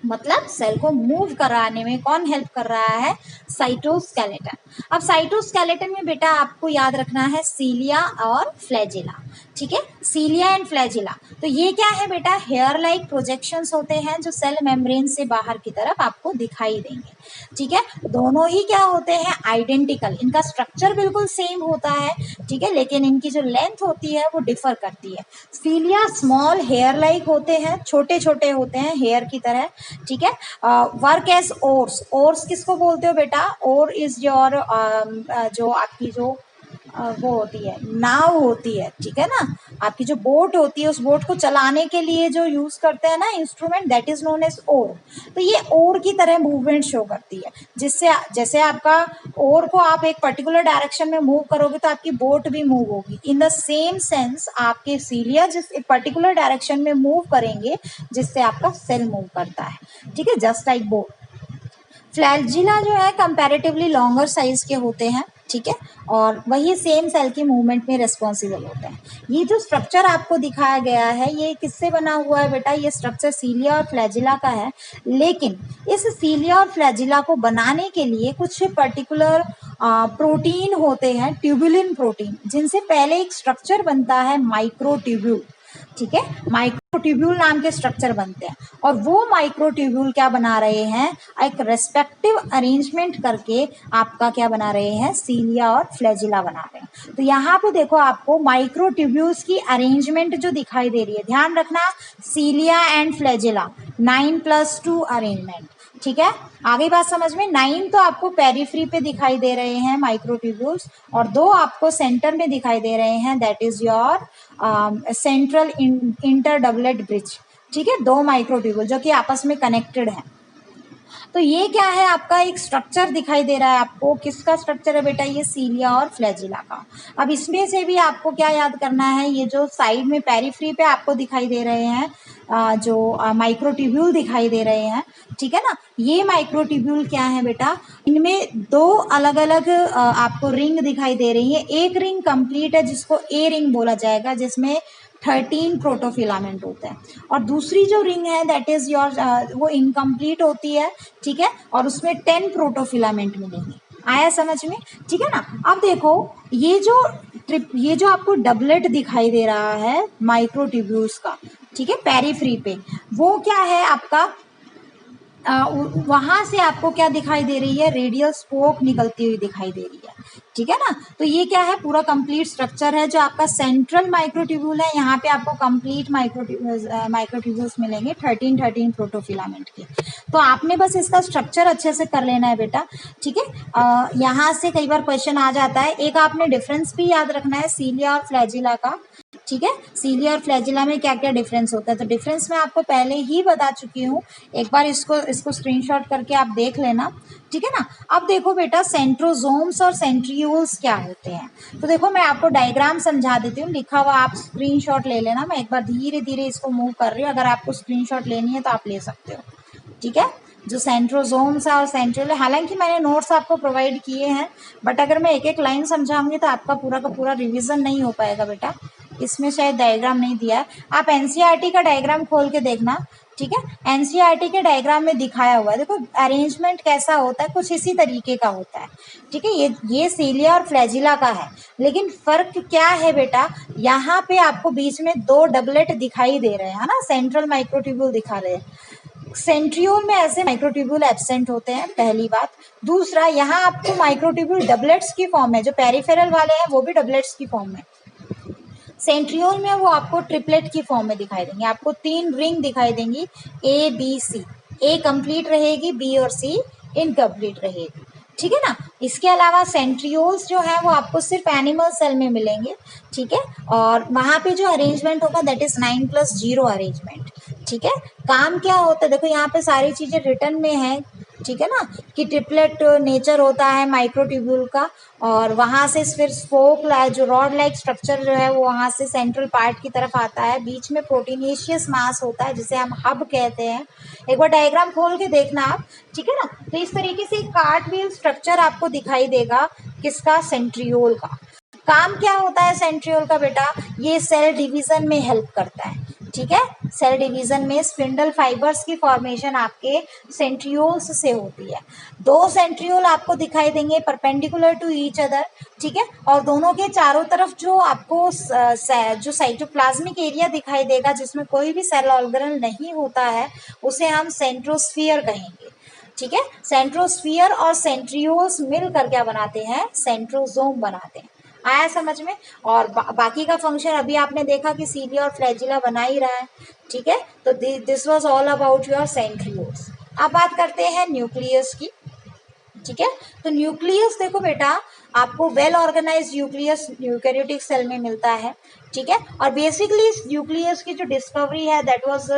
मतलब सेल को मूव कराने में कौन हेल्प कर रहा है, साइटोस्केलेटन। अब साइटोस्केलेटन में बेटा आपको याद रखना है सीलिया और फ्लैजिला। ठीक है, सीलिया एंड फ्लैजिला। तो ये क्या है बेटा, हेयर लाइक प्रोजेक्शंस होते हैं जो सेल मेम्ब्रेन से बाहर की तरफ आपको दिखाई देंगे। ठीक है, दोनों ही क्या होते हैं, आइडेंटिकल, इनका स्ट्रक्चर बिल्कुल सेम होता है। ठीक है, लेकिन इनकी जो लेंथ होती है वो डिफर करती है। सीलिया स्मॉल हेयर लाइक होते हैं, छोटे छोटे होते हैं हेयर की तरह। ठीक है, वर्क एज ओर्स। ओर्स किसको बोलते हो बेटा, ओर इज योर जो आपकी जो वो होती है, नाव होती है। ठीक है ना, आपकी जो बोट होती है, उस बोट को चलाने के लिए जो यूज करते हैं ना instrument, that is known as oar. तो ये ओर की तरह मूवमेंट शो करती है, जिससे जैसे आपका ओर को आप एक पर्टिकुलर डायरेक्शन में मूव करोगे तो आपकी बोट भी मूव होगी। इन द सेम सेंस आपके सीलिया जिस एक पर्टिकुलर डायरेक्शन में मूव करेंगे जिससे आपका सेल मूव करता है। ठीक है, जस्ट लाइक बोट। फ्लैजिला जो है कंपैरेटिवली लॉन्गर साइज के होते हैं। ठीक है, और वही सेम सेल की मूवमेंट में रिस्पॉन्सिबल होते हैं। ये जो स्ट्रक्चर आपको दिखाया गया है ये किससे बना हुआ है बेटा, ये स्ट्रक्चर सीलिया और फ्लैजिला का है। लेकिन इस सीलिया और फ्लैजिला को बनाने के लिए कुछ पर्टिकुलर प्रोटीन होते हैं, ट्यूबुलिन प्रोटीन, जिनसे पहले एक स्ट्रक्चर बनता है माइक्रोट्यूब्यूल। ठीक है, माइक्रोट्यूब्यूल नाम के स्ट्रक्चर बनते हैं, और वो माइक्रोट्यूब्यूल क्या बना रहे हैं, एक रेस्पेक्टिव अरेंजमेंट करके आपका क्या बना रहे हैं, सीलिया और फ्लैजिला बना रहे हैं। तो यहाँ पे देखो आपको माइक्रोट्यूब्यूल्स की अरेंजमेंट जो दिखाई दे रही है, ध्यान रखना, सीलिया एंड फ्लैजिला 9+2 अरेंजमेंट। ठीक है, आगे बात समझ में, 9 तो आपको पेरिफ्री पे दिखाई दे रहे हैं माइक्रोट्यूब्यूल्स, और 2 आपको सेंटर में दिखाई दे रहे हैं, that is your central inter doublet bridge. ठीक है, 2 माइक्रोट्यूब्यूल जो कि आपस में कनेक्टेड है। तो ये क्या है, आपका एक स्ट्रक्चर दिखाई दे रहा है आपको, किसका स्ट्रक्चर है बेटा, ये सीलिया और फ्लैजिला का। अब इसमें से भी आपको क्या याद करना है, ये जो साइड में पेरिफ्री पे आपको दिखाई दे रहे हैं जो माइक्रोट्यूब्यूल दिखाई दे रहे हैं। ठीक है ना, ये माइक्रोट्यूब्यूल क्या है बेटा, इनमें 2 अलग अलग आपको रिंग दिखाई दे रही है। एक रिंग कंप्लीट है जिसको ए रिंग बोला जाएगा, जिसमें 13 प्रोटोफिलामेंट होते हैं, और दूसरी जो रिंग है दैट इज योर वो इनकम्प्लीट होती है। ठीक है, और उसमें 10 प्रोटोफिलामेंट मिलेंगे। आया समझ में? ठीक है ना। अब देखो ये जो आपको डबलेट दिखाई दे रहा है माइक्रोट्यूब्यूल्स का, ठीक है, पेरिफ्री पे, वो क्या है आपका, वहां से आपको क्या दिखाई दे रही है, रेडियल स्पोक निकलती हुई दिखाई दे रही है। ठीक है ना, तो ये क्या है, पूरा कंप्लीट स्ट्रक्चर है जो आपका सेंट्रल माइक्रोट्यूब्यूल है। यहाँ पे आपको कंप्लीट माइक्रोट्यूब्यूल्स मिलेंगे 13 प्रोटोफिलामेंट के। तो आपने बस इसका स्ट्रक्चर अच्छे से कर लेना है बेटा। ठीक है, यहाँ से कई बार क्वेश्चन आ जाता है। एक आपने डिफरेंस भी याद रखना है सीलिया और फ्लैजिला का। ठीक है, सीलिया और फ्लैजिला में क्या क्या डिफरेंस होता है, तो डिफरेंस मैं आपको पहले ही बता चुकी हूँ। एक बार इसको स्क्रीनशॉट करके आप देख लेना। ठीक है ना। अब देखो बेटा, सेंट्रोजोम्स और सेंट्रियोल्स क्या होते हैं, तो देखो मैं आपको डायग्राम समझा देती हूँ, लिखा हुआ आप स्क्रीनशॉट ले लेना। मैं एक बार धीरे धीरे इसको मूव कर रही हूँ, अगर आपको स्क्रीनशॉट लेनी है तो आप ले सकते हो। ठीक है, जो सेंट्रोजोम्स है और सेंट्रियोल है, हालांकि मैंने नोट्स आपको प्रोवाइड किए हैं, बट अगर मैं एक एक लाइन समझाऊंगी तो आपका पूरा का पूरा रिवीजन नहीं हो पाएगा बेटा। इसमें शायद डायग्राम नहीं दिया है, आप एनसीईआरटी का डायग्राम खोल के देखना। ठीक है, एनसीईआरटी के डायग्राम में दिखाया हुआ है, देखो अरेंजमेंट कैसा होता है, कुछ इसी तरीके का होता है। ठीक है, ये सीलिया और फ्लैजिला का है, लेकिन फर्क क्या है बेटा, यहाँ पे आपको बीच में 2 डबलेट दिखाई दे रहे हैं, है ना, सेंट्रल माइक्रोट्यूब्यूल दिखा रहे हैं। सेंट्रियोल में ऐसे माइक्रोट्यूब्यूल एब्सेंट होते हैं, पहली बात। दूसरा, यहाँ आपको माइक्रोट्यूब्यूल डबलेट्स की फॉर्म में, जो पेरिफेरल वाले हैं वो भी डबलेट्स की फॉर्म में, सेंट्रियोल में वो आपको ट्रिपलेट की फॉर्म में दिखाई देंगे। आपको 3 रिंग दिखाई देंगी, A B C, A complete रहेगी, बी और सी इनकम्प्लीट रहेगी। ठीक है ना। इसके अलावा सेंट्रियोल्स जो है वो आपको सिर्फ एनिमल सेल में मिलेंगे। ठीक है, और वहां पे जो अरेंजमेंट होगा दैट इज 9+0 अरेंजमेंट। ठीक है, काम क्या होता है, देखो यहाँ पे सारी चीजें रिटर्न में है। ठीक है ना, कि ट्रिपलेट नेचर होता है माइक्रोट्यूब्यूल का, और वहां से फिर स्पोक जो रॉड लाइक स्ट्रक्चर जो है वो वहां से सेंट्रल पार्ट की तरफ आता है। बीच में प्रोटीनेशियस मास होता है जिसे हम हब कहते हैं। एक बार डायग्राम खोल के देखना आप। ठीक है ना, तो इस तरीके से कार्ट व्हील स्ट्रक्चर आपको दिखाई देगा, किसका, सेंट्रियोल का। काम क्या होता है सेंट्रियोल का बेटा, ये सेल डिवीजन में हेल्प करता है। ठीक है। सेल डिवीजन में स्पिंडल फाइबर्स की फॉर्मेशन आपके सेंट्रियोल्स से होती है। दो सेंट्रियोल आपको दिखाई देंगे परपेंडिकुलर टू ईच अदर, ठीक है, और दोनों के चारों तरफ जो आपको जो साइटोप्लाज्मिक एरिया दिखाई देगा जिसमें कोई भी सेल ऑर्गेनल नहीं होता है उसे हम सेंट्रोस्फीयर कहेंगे, ठीक है। सेंट्रोस्फीयर और सेंट्रियोल्स मिलकर क्या बनाते हैं, सेंट्रोजोम बनाते हैं। आया समझ में। और बाकी का फंक्शन अभी आपने देखा कि सीलिया और फ्लैजिला बना ही रहा है, ठीक है। तो this was all about your centrioles. अब बात करते हैं न्यूक्लियस की, ठीक है। तो न्यूक्लियस देखो बेटा, आपको well organised nucleus eukaryotic cell में मिलता है, ठीक है। और बेसिकली इस न्यूक्लियस की जो डिस्कवरी है that was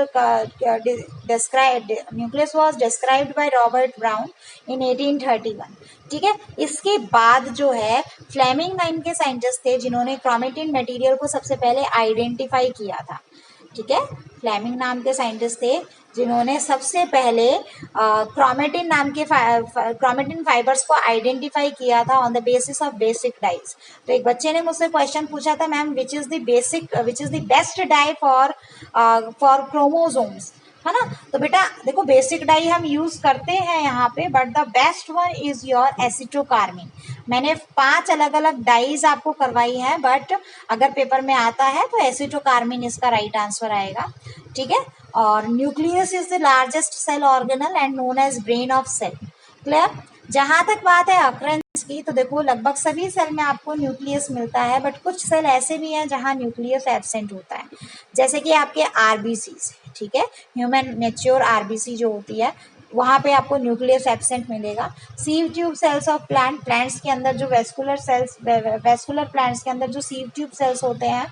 described, nucleus was described by Robert brown इन 1831, ठीक है। इसके बाद जो है फ्लेमिंग नाम के साइंटिस्ट थे जिन्होंने क्रोमेटिन मटेरियल को सबसे पहले आइडेंटिफाई किया था, ठीक है। फ्लेमिंग नाम के साइंटिस्ट थे जिन्होंने सबसे पहले क्रोमेटिन नाम के क्रोमेटिन फाइबर्स को आइडेंटिफाई किया था on the basis of basic dyes. तो एक बच्चे ने मुझसे क्वेश्चन पूछा था, ma'am which is the best dye for chromosomes, है ना। तो बेटा देखो बेसिक डाई हम यूज करते हैं यहाँ पे, but the best one is your acetocarmine. मैंने 5 अलग अलग डाइज आपको करवाई है, बट अगर पेपर में आता है तो एसिटोकार्मिन इसका राइट आंसर आएगा, ठीक है। और nucleus is the largest cell organelle and known as brain of cell. Clear. जहां तक बात है अक्रेंस की, तो देखो लगभग सभी सेल में आपको न्यूक्लियस मिलता है, बट कुछ सेल ऐसे भी हैं जहां न्यूक्लियस एब्सेंट होता है, जैसे कि आपके आरबीसीज, ठीक है। ह्यूमन मैच्योर आरबीसी जो होती है वहां पे आपको न्यूक्लियस एब्सेंट मिलेगा। Sieve tube cells of plants के अंदर जो वेस्कुलर प्लांट्स के अंदर जो सीव ट्यूब सेल्स होते हैं,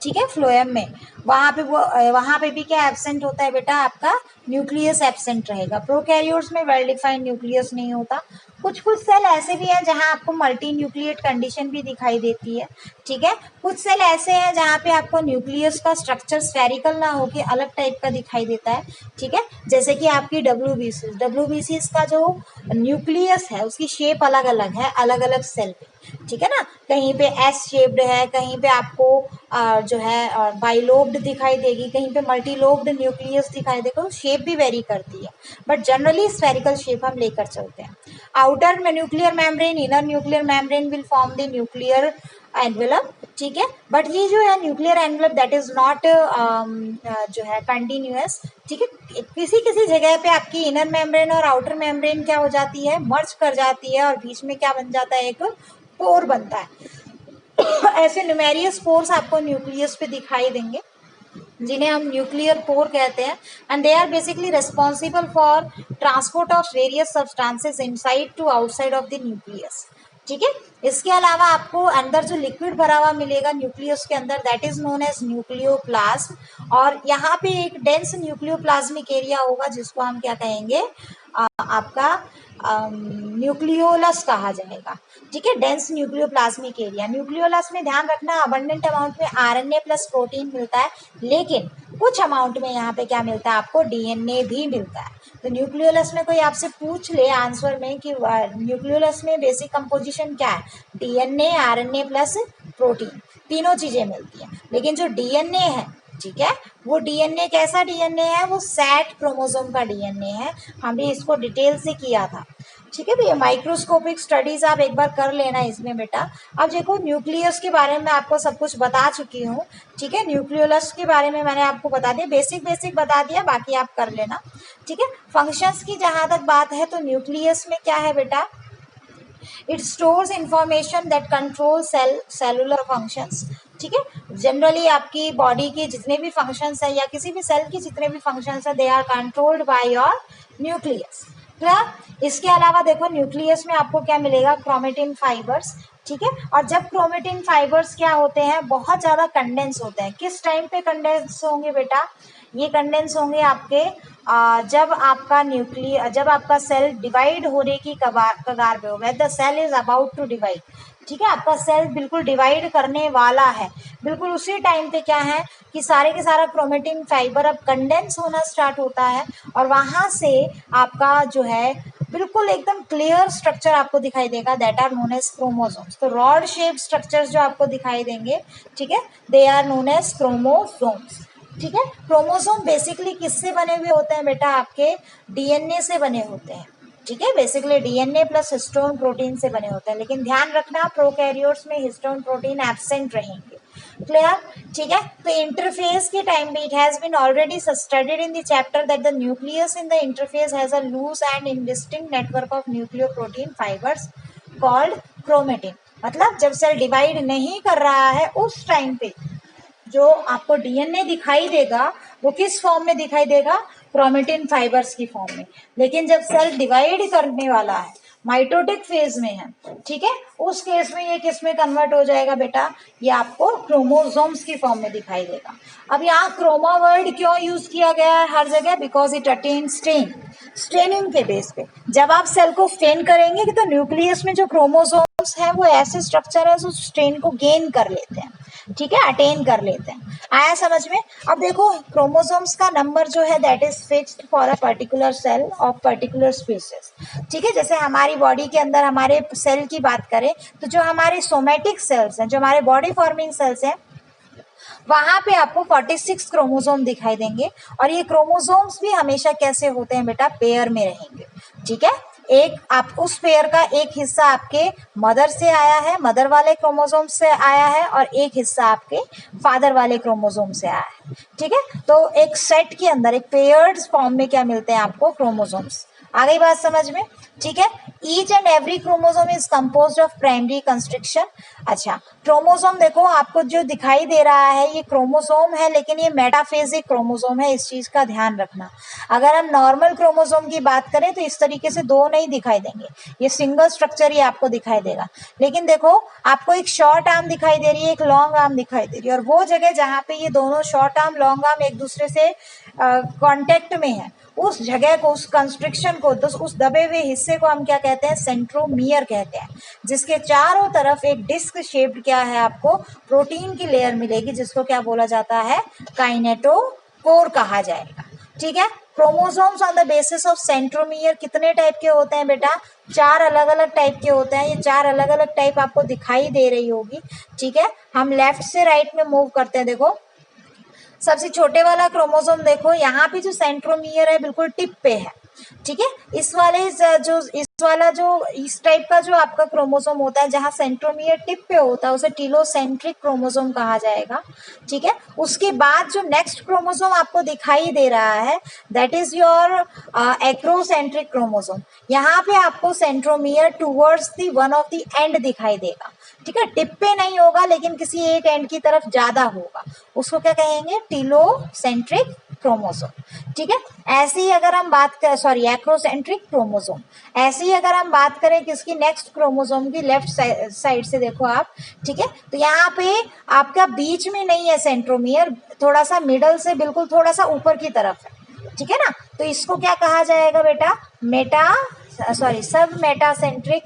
ठीक है, फ्लोएम में, वहां पे भी क्या एब्सेंट होता है बेटा, आपका न्यूक्लियस एब्सेंट रहेगा। प्रोकैरियोट्स में वेल डिफाइंड न्यूक्लियस नहीं होता। कुछ कुछ सेल ऐसे भी हैं जहां आपको मल्टी न्यूक्लिएट कंडीशन भी दिखाई देती है, ठीक है। कुछ सेल ऐसे हैं जहां पे आपको न्यूक्लियस का स्ट्रक्चर स्फेरिकल ना होके अलग टाइप का दिखाई देता है, ठीक है। जैसे कि आपकी डब्ल्यूबीसीज का जो न्यूक्लियस है उसकी शेप अलग अलग है अलग अलग सेल पे, ठीक है ना। कहीं पे एस शेप्ड है, कहीं पे आपको जो है बाइलोब्ड दिखाई देगी, कहीं पे मल्टीलोब्ड न्यूक्लियस दिखाई देगा, तो शेप भी वेरी करती है, बट जनरली स्फेरिकल शेप हम लेकर चलते हैं। आउटर में nuclear membrane, inner nuclear membrane will form the nuclear envelope, ठीक है। बट ये जो है nuclear envelope that is not जो है कंटिन्यूअस, ठीक है। किसी किसी जगह पे आपकी इनर मेम्ब्रेन और आउटर मेम्ब्रेन क्या हो जाती है, मर्ज कर जाती है, और बीच में क्या बन जाता है, एक पोर बनता है। ऐसे न्यूमेरियस पोर्स आपको न्यूक्लियस पे दिखाई देंगे जिन्हें हम न्यूक्लियर पोर कहते हैं, and they are basically responsible for transport of various substances inside to outside of the nucleus, ठीक है। इसके अलावा आपको अंदर जो लिक्विड भरा हुआ मिलेगा न्यूक्लियस के अंदर that is known as nucleoplasm, और यहाँ पे एक डेंस न्यूक्लियोप्लाज्मिक एरिया होगा जिसको हम क्या कहेंगे, आपका न्यूक्लियोलस कहा जाएगा, ठीक है। Dense nucleoplasmic area. न्यूक्लियोलस में ध्यान रखना अबंडेंट अमाउंट में आरएनए प्लस प्रोटीन मिलता है, लेकिन कुछ अमाउंट में यहाँ पे क्या मिलता है, आपको डीएनए भी मिलता है। तो न्यूक्लियोलस में कोई आपसे पूछ ले आंसर में कि न्यूक्लियोलस में बेसिक कंपोजिशन क्या है, डीएनए आरएनए प्लस प्रोटीन, तीनों चीजें मिलती हैं। लेकिन जो डीएनए है, ठीक है, वो डीएनए कैसा डीएनए है, वो सैट क्रोमोसोम का डीएनए है। हमने इसको डिटेल से किया था, ठीक है भैया। माइक्रोस्कोपिक स्टडीज आप एक बार कर लेना इसमें बेटा। अब देखो न्यूक्लियस के बारे में आपको सब कुछ बता चुकी हूँ, ठीक है। न्यूक्लियोलस के बारे में मैंने आपको बता दिया, बेसिक बता दिया, बाकी आप कर लेना, ठीक है। फंक्शंस की जहां तक बात है तो न्यूक्लियस में क्या है बेटा, it stores information that control cellular functions, ठीक है। जनरली आपकी बॉडी के जितने भी फंक्शंस है या किसी भी सेल के जितने भी फंक्शंस है they are controlled by your nucleus. Clear. इसके अलावा देखो न्यूक्लियस में आपको क्या मिलेगा, क्रोमेटिन फाइबर्स, ठीक है। और जब क्रोमेटिन फाइबर्स क्या होते हैं, बहुत ज्यादा कंडेंस होते हैं। किस टाइम पे कंडेंस होंगे बेटा, ये कंडेंस होंगे आपके जब आपका सेल डिवाइड होने की कगार पे हो, when the cell is about to divide, ठीक है। आपका सेल बिल्कुल डिवाइड करने वाला है, बिल्कुल उसी टाइम पे क्या है कि सारे के सारा क्रोमेटिन फाइबर अब कंडेंस होना स्टार्ट होता है, और वहां से आपका जो है बिल्कुल एकदम क्लियर स्ट्रक्चर आपको दिखाई देगा, that are known as chromosomes. तो रॉड शेप स्ट्रक्चर्स जो आपको दिखाई देंगे, ठीक है, they are known as chromosomes. ठीक है। क्रोमोसोम बेसिकली किससे बने हुए होते हैं बेटा, आपके डीएनए से बने होते हैं। ठीक है, basically DNA plus histone protein से बने होते हैं, लेकिन ध्यान रखना प्रोकैरियोट्स में हिस्टोन प्रोटीन एब्सेंट रहेंगे। क्लियर? ठीक है। तो इंटरफेस के टाइम पे it has been already studied in the chapter that the nucleus in the interphase has a loose and indistinct network of nucleoprotein fibres called chromatin. मतलब जब cell divide नहीं कर रहा है उस टाइम पे जो आपको डीएनए दिखाई देगा वो किस फॉर्म में दिखाई देगा, क्रोमेटिन फाइबर्स की फॉर्म में। लेकिन जब सेल डिवाइड करने वाला है, माइटोटिक फेज में है, ठीक है, उस केस में ये किस में कन्वर्ट हो जाएगा बेटा, ये आपको क्रोमोसोम्स की फॉर्म में दिखाई देगा। अब यहाँ क्रोमा वर्ड क्यों यूज किया गया है हर जगह, because it attain stain, staining के बेस पे जब आप सेल को स्टेन करेंगे कि तो न्यूक्लियस में जो क्रोमोसोम्स हैं वो ऐसे स्ट्रक्चर है जो स्टेन को गेन कर लेते हैं, ठीक है, अटेन कर लेते हैं। आया समझ में? अब देखो क्रोमोसोम्स का नंबर जो है that is fixed for a particular cell of particular species. ठीक है, जैसे हमारी बॉडी के अंदर हमारे सेल की बात करें तो जो हमारे सोमेटिक सेल्स हैं, जो हमारे बॉडी फॉर्मिंग सेल्स हैं, वहां पे आपको 46 क्रोमोसोम दिखाई देंगे। और ये क्रोमोसोम्स भी हमेशा कैसे होते हैं बेटा, पेयर में रहेंगे। ठीक है, एक आप उस पेयर का एक हिस्सा आपके मदर से आया है, मदर वाले क्रोमोसोम से आया है, और एक हिस्सा आपके फादर वाले क्रोमोसोम से आया है। ठीक है, तो एक सेट के अंदर एक पेयर्ड फॉर्म में क्या मिलते हैं आपको, क्रोमोसोम्स। आ गई बात समझ में? ठीक है, each and every chromosome is composed of primary constriction. अच्छा, क्रोमोसोम देखो आपको जो दिखाई दे रहा है ये क्रोमोसोम है, लेकिन ये मेटाफेजिक क्रोमोसोम है, इस चीज का ध्यान रखना। अगर हम नॉर्मल क्रोमोसोम की बात करें तो इस तरीके से दो नहीं दिखाई देंगे, ये सिंगल स्ट्रक्चर ही आपको दिखाई देगा। लेकिन देखो आपको एक शॉर्ट आर्म दिखाई दे रही है, एक लॉन्ग आर्म दिखाई दे रही है, और वो जगह जहाँ पे ये दोनों शॉर्ट आर्म लॉन्ग आर्म एक दूसरे से कांटेक्ट में है, उस जगह को, उस कंस्ट्रक्शन को, उस दबे हुए हिस्से को हम क्या कहते हैं, सेंट्रोमियर कहते हैं, जिसके चारों तरफ एक डिस्क शेप्ड क्या है, आपको प्रोटीन की लेयर मिलेगी, जिसको क्या बोला जाता है, काइनेटोकोर कहा जाएगा। ठीक है, chromosomes on the basis of centromere कितने टाइप के होते हैं बेटा, 4 अलग अलग टाइप के होते हैं। ये 4 अलग अलग टाइप आपको दिखाई दे रही होगी। ठीक है, हम लेफ्ट से राइट में मूव करते हैं। देखो सबसे छोटे वाला क्रोमोसोम देखो, यहाँ पे जो सेंट्रोमियर है बिल्कुल टिप पे है। ठीक है, इस वाला जो इस टाइप का जो आपका क्रोमोसोम होता है जहाँ सेंट्रोमियर टिप पे होता है उसे टीलोसेंट्रिक क्रोमोसोम कहा जाएगा। ठीक है, उसके बाद जो नेक्स्ट क्रोमोसोम आपको दिखाई दे रहा है that is your acrocentric chromosome. यहाँ पे आपको centromere towards the one of the end दिखाई देगा। ठीक है, टिप पे नहीं होगा लेकिन किसी एक एंड की तरफ ज्यादा होगा, उसको क्या कहेंगे, टीलोसेंट्रिक क्रोमोसोम। ठीक है, ऐसे ही अगर हम बात कर, सॉरी, एक्रोसेंट्रिक क्रोमोसोम। ऐसे ही अगर हम बात करें किसकी, नेक्स्ट क्रोमोसोम की, लेफ्ट साइड से देखो आप। ठीक है, तो यहाँ पे आपका बीच में नहीं है सेंट्रोमियर, थोड़ा सा मिडल से बिल्कुल थोड़ा सा ऊपर की तरफ है। ठीक है ना, तो इसको क्या कहा जाएगा बेटा, सब मेटासेंट्रिक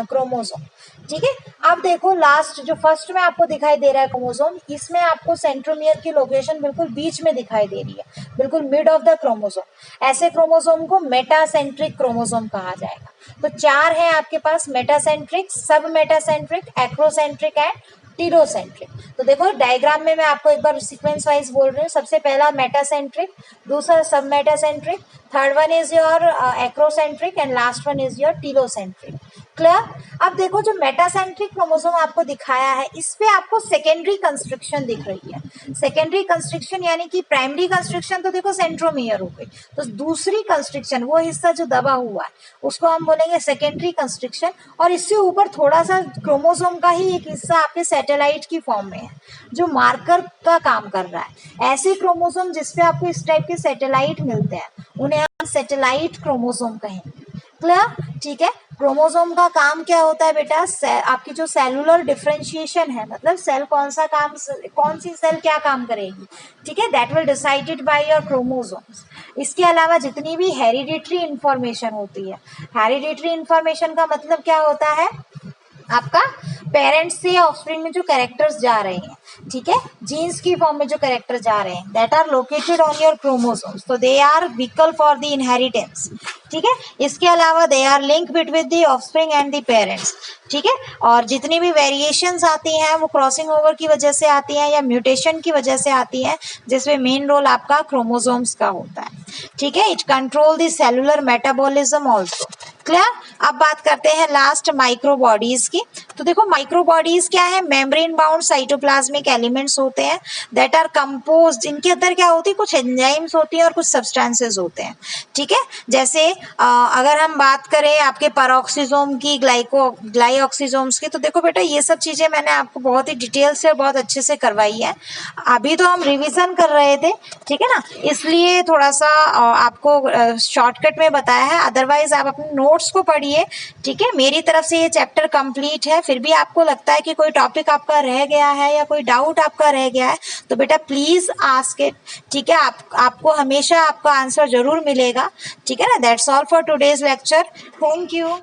क्रोमोसोम। ठीक है, अब देखो लास्ट जो फर्स्ट में आपको दिखाई दे रहा है क्रोमोसोम, इसमें आपको सेंट्रोमियर की लोकेशन बिल्कुल बीच में दिखाई दे रही है, बिल्कुल मिड ऑफ द क्रोमोसोम। ऐसे क्रोमोसोम को मेटासेंट्रिक क्रोमोसोम कहा जाएगा। तो 4 है आपके पास, मेटासेंट्रिक, सब मेटासेंट्रिक, एक्रोसेंट्रिक एंड टीरोसेंट्रिक। तो देखो डायग्राम में मैं आपको एक बार सीक्वेंस वाइज बोल रही हूँ। सबसे पहला मेटासेंट्रिक, दूसरा submetacentric, third one is your acrocentric and last one is your telocentric. Clear? अब देखो जो मेटासेंट्रिक क्रोमोसोम आपको दिखाया है इस पे आपको सेकेंडरी कंस्ट्रक्शन दिख रही है। सेकेंडरी कंस्ट्रक्शन यानी कि प्राइमरी कंस्ट्रक्शन तो देखो सेंट्रोमियर हो गई, तो दूसरी कंस्ट्रक्शन वो हिस्सा जो दबा हुआ है उसको हम बोलेंगे सेकेंडरी कंस्ट्रक्शन। और इससे ऊपर थोड़ा सा क्रोमोसोम का ही एक हिस्सा आपके सैटेलाइट की फॉर्म में है जो मार्कर का काम कर रहा है। ऐसे क्रोमोसोम जिसपे आपको इस टाइप के सैटेलाइट मिलते हैं उन्हें हम सैटेलाइट क्रोमोसोम कहेंगे। क्लियर? ठीक है, क्रोमोसोम का काम क्या होता है बेटा, आपकी जो सेलुलर डिफरेंशिएशन है, मतलब सेल कौन सी सेल क्या काम करेगी, ठीक है, that will decided by your chromosomes. इसके अलावा जितनी भी हेरिडिटरी इंफॉर्मेशन होती है, हेरिडिटरी इंफॉर्मेशन का मतलब क्या होता है, आपका पेरेंट्स से ऑफस्प्रिंग में जो कैरेक्टर्स जा रहे हैं, ठीक है, जीन्स की फॉर्म में जो कैरेक्टर जा रहे हैं, that are located on your chromosomes, तो they are vehicle for the inheritance, ठीक है। इसके अलावा they are link between the offspring and the parents, ठीक है। और जितनी भी वेरिएशंस आती हैं वो क्रॉसिंग ओवर की वजह से आती हैं या म्यूटेशन की वजह से आती हैं, जिसमें मेन रोल आपका क्रोमोसोम्स का होता है, ठीक है। It control the cellular metabolism also. Clear. अब बात करते हैं लास्ट माइक्रो बॉडीज की। तो देखो माइक्रो बॉडीज क्या है, मेम्ब्रेन बाउंड साइटोप्लाज्मिक एलिमेंट्स होते हैं दैट आर कंपोज्ड, इनके अंदर क्या होती है, कुछ एंजाइम्स होती हैं और कुछ सब्सटेंसेस होते हैं, ठीक है। जैसे अगर हम बात करें आपके पेरोक्सिसोम की, ग्लाइऑक्सिसोम्स की, तो देखो बेटा ये सब चीजें मैंने आपको बहुत ही डिटेल से और बहुत अच्छे से करवाई है। अभी तो हम रिवीजन कर रहे थे, ठीक है ना, इसलिए थोड़ा सा आपको शॉर्टकट में बताया है, अदरवाइज आप अपने नोट्स को पढ़िए, ठीक है। मेरी तरफ से ये चैप्टर कंप्लीट है, फिर भी आपको लगता है कि कोई टॉपिक आपका रह गया है या कोई डाउट आपका रह गया है, तो बेटा प्लीज आस्क इट, ठीक है। आपको हमेशा आपका आंसर जरूर मिलेगा, ठीक है ना। That's all for today's lecture. Thank you.